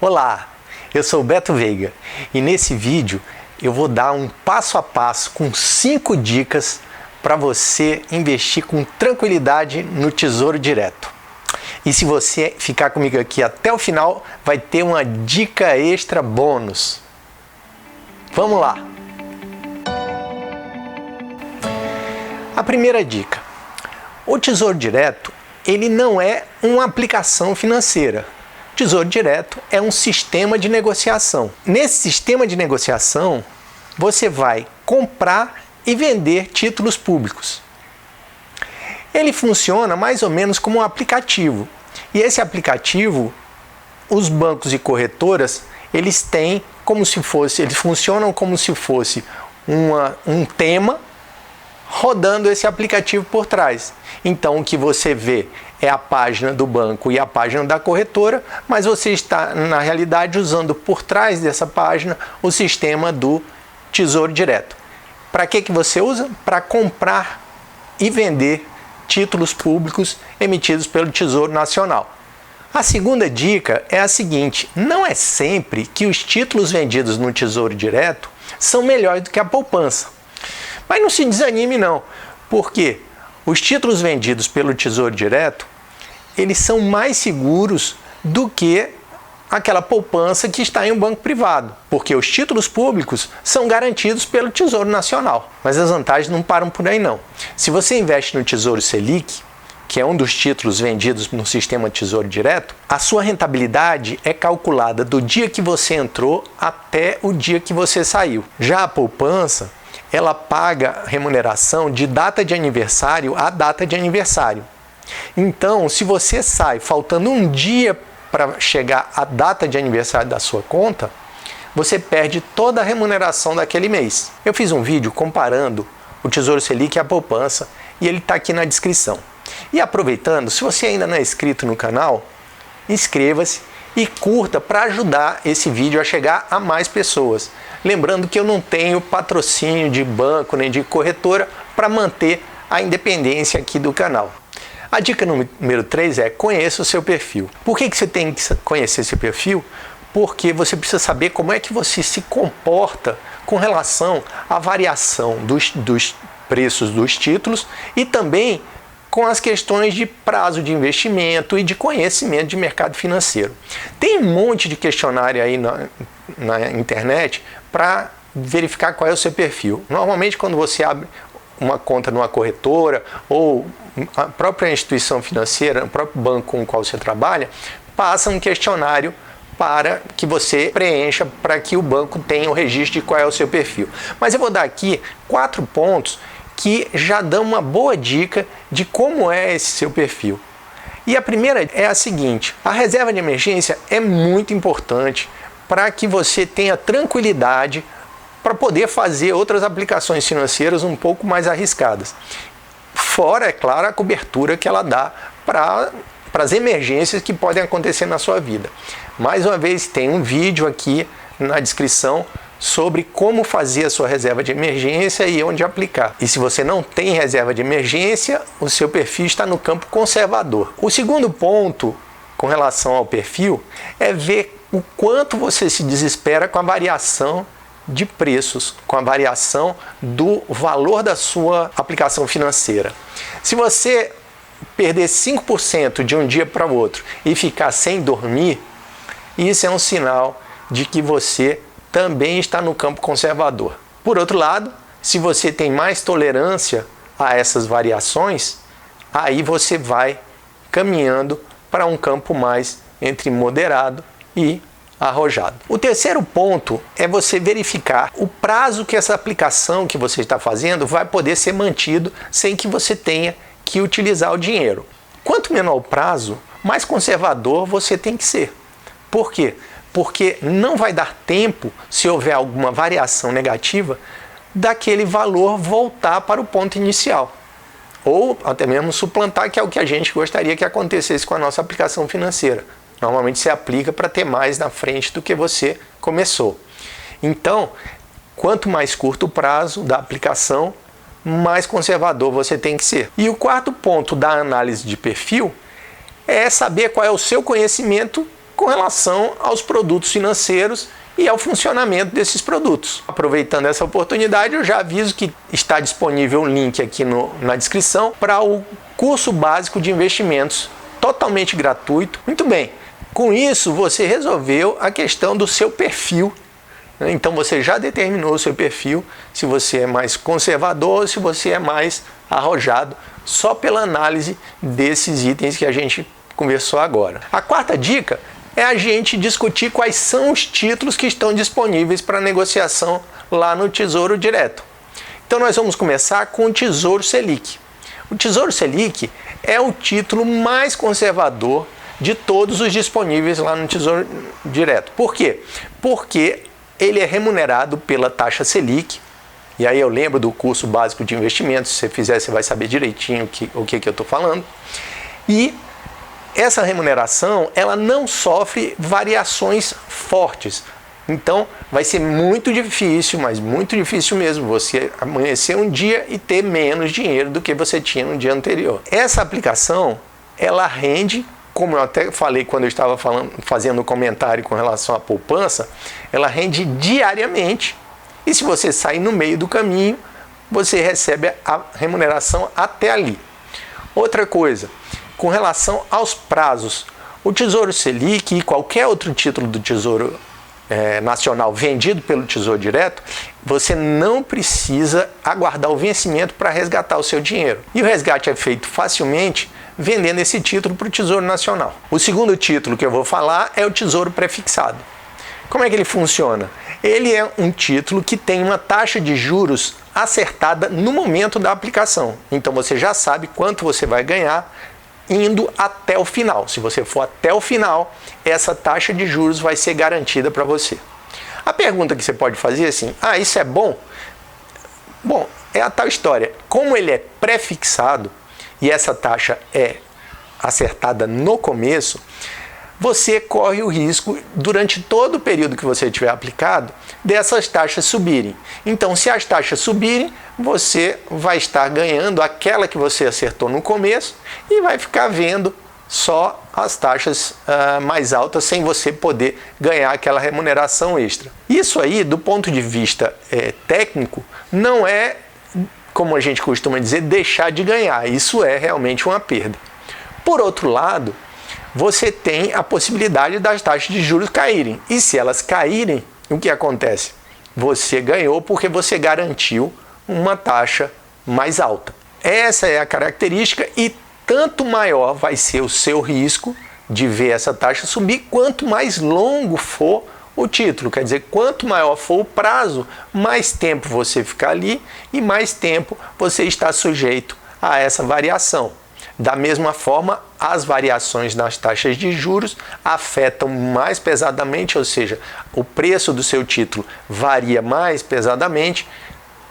Olá, eu sou o Beto Veiga e nesse vídeo eu vou dar um passo a passo com 5 dicas para você investir com tranquilidade no Tesouro Direto. E se você ficar comigo aqui até o final, vai ter uma dica extra bônus. Vamos lá! A primeira dica. O Tesouro Direto, ele não é uma aplicação financeira. Tesouro Direto é um sistema de negociação. Nesse sistema de negociação, você vai comprar e vender títulos públicos. Ele funciona mais ou menos como um aplicativo. E esse aplicativo, os bancos e corretoras, eles funcionam como se fosse um tema rodando esse aplicativo por trás. Então, o que você vê é a página do banco e a página da corretora, mas você está, na realidade, usando por trás dessa página o sistema do Tesouro Direto. Para que você usa? Para comprar e vender títulos públicos emitidos pelo Tesouro Nacional. A segunda dica é a seguinte: não é sempre que os títulos vendidos no Tesouro Direto são melhores do que a poupança. Mas não se desanime não, porque os títulos vendidos pelo Tesouro Direto, eles são mais seguros do que aquela poupança que está em um banco privado, porque os títulos públicos são garantidos pelo Tesouro Nacional. Mas as vantagens não param por aí não. Se você investe no Tesouro Selic, que é um dos títulos vendidos no sistema Tesouro Direto, a sua rentabilidade é calculada do dia que você entrou até o dia que você saiu. Já a poupança, ela paga remuneração de data de aniversário a data de aniversário. Então, se você sai faltando um dia para chegar à data de aniversário da sua conta, você perde toda a remuneração daquele mês. Eu fiz um vídeo comparando o Tesouro Selic e a poupança e ele está aqui na descrição. E aproveitando, se você ainda não é inscrito no canal, inscreva-se e curta para ajudar esse vídeo a chegar a mais pessoas. Lembrando que eu não tenho patrocínio de banco nem de corretora para manter a independência aqui do canal. A dica número 3 é: conheça o seu perfil. Por que você tem que conhecer seu perfil? Porque você precisa saber como é que você se comporta com relação à variação dos preços dos títulos e também com as questões de prazo de investimento e de conhecimento de mercado financeiro. Tem um monte de questionário aí na internet para verificar qual é o seu perfil. Normalmente, quando você abre uma conta numa corretora ou a própria instituição financeira, o próprio banco com o qual você trabalha, passa um questionário para que você preencha para que o banco tenha o registro de qual é o seu perfil. Mas eu vou dar aqui 4 pontos que já dão uma boa dica de como é esse seu perfil. E a primeira é a seguinte: a reserva de emergência é muito importante para que você tenha tranquilidade para poder fazer outras aplicações financeiras um pouco mais arriscadas. Fora, é claro, a cobertura que ela dá para as emergências que podem acontecer na sua vida. Mais uma vez, tem um vídeo aqui na descrição sobre como fazer a sua reserva de emergência e onde aplicar. E se você não tem reserva de emergência, o seu perfil está no campo conservador. O segundo ponto com relação ao perfil é ver o quanto você se desespera com a variação de preços, com a variação do valor da sua aplicação financeira. Se você perder 5% de um dia para o outro e ficar sem dormir, isso é um sinal de que você também está no campo conservador. Por outro lado, se você tem mais tolerância a essas variações, aí você vai caminhando para um campo mais entre moderado e arrojado. O terceiro ponto é você verificar o prazo que essa aplicação que você está fazendo vai poder ser mantido sem que você tenha que utilizar o dinheiro. Quanto menor o prazo, mais conservador você tem que ser. Por quê? Porque não vai dar tempo, se houver alguma variação negativa, daquele valor voltar para o ponto inicial. Ou até mesmo suplantar, que é o que a gente gostaria que acontecesse com a nossa aplicação financeira. Normalmente se aplica para ter mais na frente do que você começou. Então, quanto mais curto o prazo da aplicação, mais conservador você tem que ser. E o quarto ponto da análise de perfil é saber qual é o seu conhecimento com relação aos produtos financeiros e ao funcionamento desses produtos. Aproveitando essa oportunidade, eu já aviso que está disponível um link aqui na descrição para o curso básico de investimentos, totalmente gratuito. Muito bem, com isso você resolveu a questão do seu perfil. Então você já determinou o seu perfil, se você é mais conservador ou se você é mais arrojado, só pela análise desses itens que a gente conversou agora. A quarta dica é a gente discutir quais são os títulos que estão disponíveis para negociação lá no Tesouro Direto. Então nós vamos começar com o Tesouro Selic. O Tesouro Selic é o título mais conservador de todos os disponíveis lá no Tesouro Direto. Por quê? Porque ele é remunerado pela taxa Selic. E aí eu lembro do curso básico de investimentos, se você fizer você vai saber direitinho o que eu estou falando. E essa remuneração, ela não sofre variações fortes. Então, vai ser muito difícil, mas muito difícil mesmo, você amanhecer um dia e ter menos dinheiro do que você tinha no dia anterior. Essa aplicação, ela rende, como eu até falei quando eu estava fazendo um comentário com relação à poupança, ela rende diariamente. E se você sair no meio do caminho, você recebe a remuneração até ali. Outra coisa, com relação aos prazos, o Tesouro Selic e qualquer outro título do Tesouro Nacional vendido pelo Tesouro Direto, você não precisa aguardar o vencimento para resgatar o seu dinheiro. E o resgate é feito facilmente vendendo esse título para o Tesouro Nacional. O segundo título que eu vou falar é o Tesouro Prefixado. Como é que ele funciona? Ele é um título que tem uma taxa de juros acertada no momento da aplicação. Então você já sabe quanto você vai ganhar indo até o final. Se você for até o final, essa taxa de juros vai ser garantida para você. A pergunta que você pode fazer é assim: isso é bom? Bom, é a tal história. Como ele é pré-fixado e essa taxa é acertada no começo, você corre o risco, durante todo o período que você tiver aplicado, dessas taxas subirem. Então, se as taxas subirem, você vai estar ganhando aquela que você acertou no começo e vai ficar vendo só as taxas mais altas, sem você poder ganhar aquela remuneração extra. Isso aí, do ponto de vista técnico, não é, como a gente costuma dizer, deixar de ganhar. Isso é realmente uma perda. Por outro lado, você tem a possibilidade das taxas de juros caírem. E se elas caírem, o que acontece? Você ganhou porque você garantiu uma taxa mais alta. Essa é a característica e tanto maior vai ser o seu risco de ver essa taxa subir, quanto mais longo for o título. Quer dizer, quanto maior for o prazo, mais tempo você ficar ali e mais tempo você está sujeito a essa variação. Da mesma forma, as variações nas taxas de juros afetam mais pesadamente, ou seja, o preço do seu título varia mais pesadamente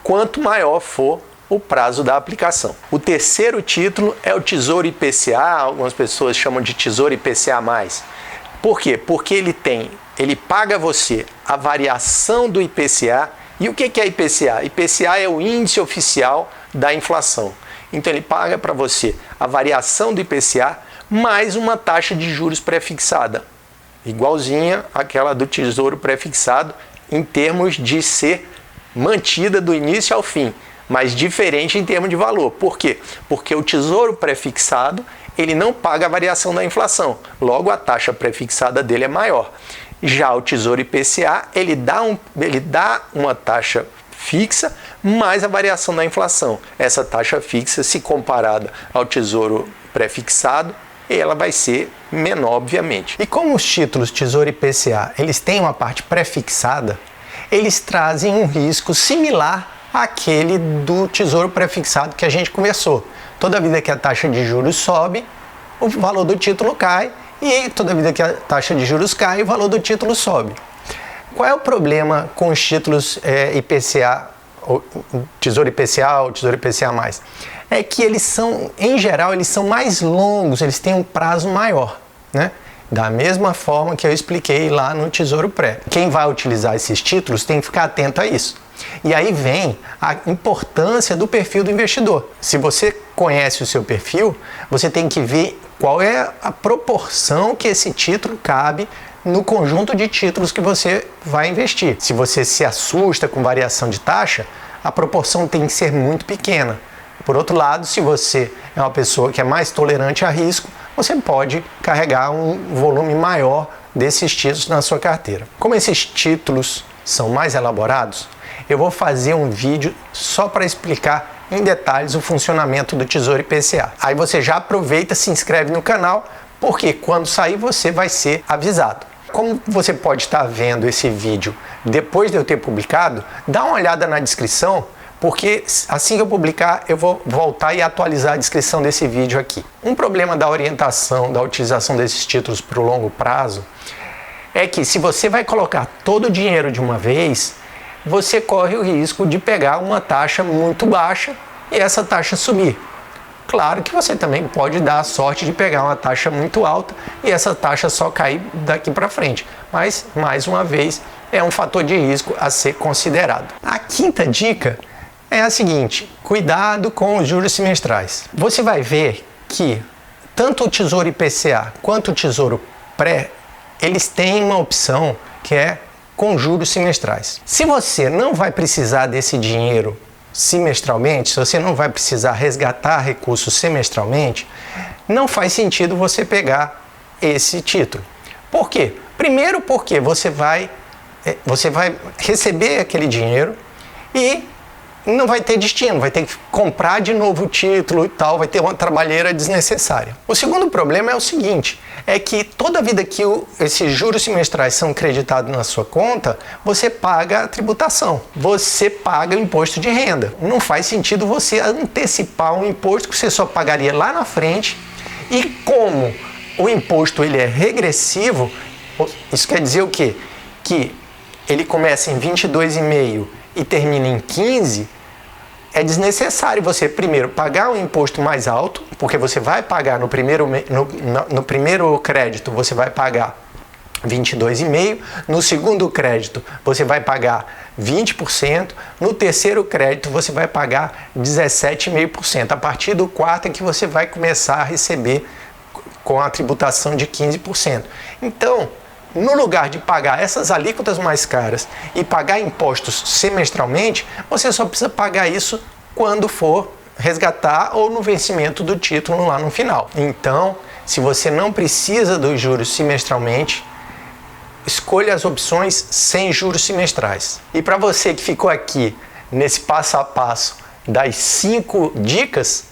quanto maior for o prazo da aplicação. O terceiro título é o Tesouro IPCA, algumas pessoas chamam de Tesouro IPCA+. Por quê? Porque ele paga a você a variação do IPCA. E o que é IPCA? IPCA é o índice oficial da inflação. Então ele paga para você a variação do IPCA mais uma taxa de juros pré-fixada, igualzinha àquela do Tesouro Pré-fixado em termos de ser mantida do início ao fim, mas diferente em termos de valor. Por quê? Porque o Tesouro Pré-fixado ele não paga a variação da inflação, logo a taxa pré-fixada dele é maior. Já o Tesouro IPCA ele dá uma taxa fixa mais a variação da inflação. Essa taxa fixa, se comparada ao Tesouro Pré-fixado, ela vai ser menor, obviamente. E como os títulos Tesouro IPCA, eles têm uma parte pré-fixada, eles trazem um risco similar àquele do Tesouro Pré-fixado que a gente conversou. Toda vida que a taxa de juros sobe, o valor do título cai, e toda vida que a taxa de juros cai, o valor do título sobe. Qual é o problema com os títulos IPCA, Tesouro IPCA ou Tesouro IPCA+? É que eles são, em geral, eles são mais longos, eles têm um prazo maior, né? Da mesma forma que eu expliquei lá no Tesouro Pré. Quem vai utilizar esses títulos tem que ficar atento a isso. E aí vem a importância do perfil do investidor. Se você conhece o seu perfil, você tem que ver qual é a proporção que esse título cabe no conjunto de títulos que você vai investir. Se você se assusta com variação de taxa, a proporção tem que ser muito pequena. Por outro lado, se você é uma pessoa que é mais tolerante a risco, você pode carregar um volume maior desses títulos na sua carteira. Como esses títulos são mais elaborados, eu vou fazer um vídeo só para explicar em detalhes o funcionamento do Tesouro IPCA. Aí você já aproveita, se inscreve no canal, porque quando sair você vai ser avisado. Como você pode estar vendo esse vídeo depois de eu ter publicado, dá uma olhada na descrição, porque assim que eu publicar eu vou voltar e atualizar a descrição desse vídeo aqui. Um problema da orientação, da utilização desses títulos para o longo prazo, é que se você vai colocar todo o dinheiro de uma vez, você corre o risco de pegar uma taxa muito baixa e essa taxa subir. Claro que você também pode dar a sorte de pegar uma taxa muito alta e essa taxa só cair daqui para frente. Mas, mais uma vez, é um fator de risco a ser considerado. A quinta dica é a seguinte: cuidado com os juros semestrais. Você vai ver que tanto o Tesouro IPCA quanto o Tesouro Pré, eles têm uma opção que é com juros semestrais. Se você não vai precisar desse dinheiro semestralmente, se você não vai precisar resgatar recursos semestralmente, não faz sentido você pegar esse título. Por quê? Primeiro porque você vai receber aquele dinheiro e não vai ter destino, vai ter que comprar de novo o título e tal, vai ter uma trabalheira desnecessária. O segundo problema é o seguinte, é que toda vida que esses juros semestrais são creditados na sua conta, você paga a tributação, você paga o imposto de renda. Não faz sentido você antecipar um imposto que você só pagaria lá na frente, e como o imposto ele é regressivo, isso quer dizer o quê? Que ele começa em 22,5 e termina em 15, é desnecessário você primeiro pagar um imposto mais alto, porque você vai pagar no primeiro crédito, você vai pagar 22,5%, no segundo crédito você vai pagar 20%, no terceiro crédito você vai pagar 17,5%. A partir do quarto é que você vai começar a receber com a tributação de 15%. Então, no lugar de pagar essas alíquotas mais caras e pagar impostos semestralmente, você só precisa pagar isso quando for resgatar ou no vencimento do título lá no final. Então, se você não precisa dos juros semestralmente, escolha as opções sem juros semestrais. E para você que ficou aqui nesse passo a passo das 5 dicas,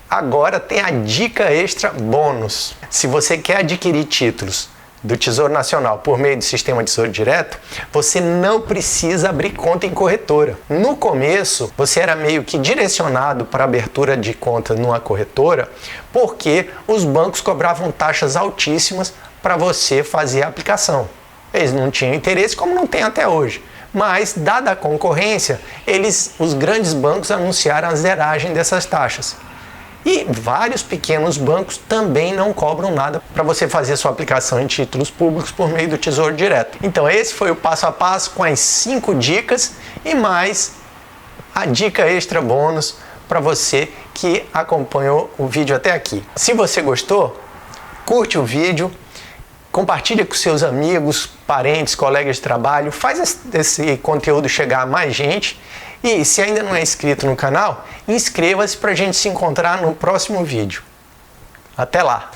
agora tem a dica extra bônus. Se você quer adquirir títulos do Tesouro Nacional por meio do sistema Tesouro Direto, você não precisa abrir conta em corretora. No começo, você era meio que direcionado para abertura de conta numa corretora, porque os bancos cobravam taxas altíssimas para você fazer a aplicação. Eles não tinham interesse, como não tem até hoje. Mas, dada a concorrência, os grandes bancos anunciaram a zeragem dessas taxas. E vários pequenos bancos também não cobram nada para você fazer sua aplicação em títulos públicos por meio do Tesouro Direto. Então esse foi o passo a passo com as 5 dicas e mais a dica extra bônus para você que acompanhou o vídeo até aqui. Se você gostou, curte o vídeo, compartilha com seus amigos, parentes, colegas de trabalho, faz esse conteúdo chegar a mais gente. E se ainda não é inscrito no canal, inscreva-se para a gente se encontrar no próximo vídeo. Até lá!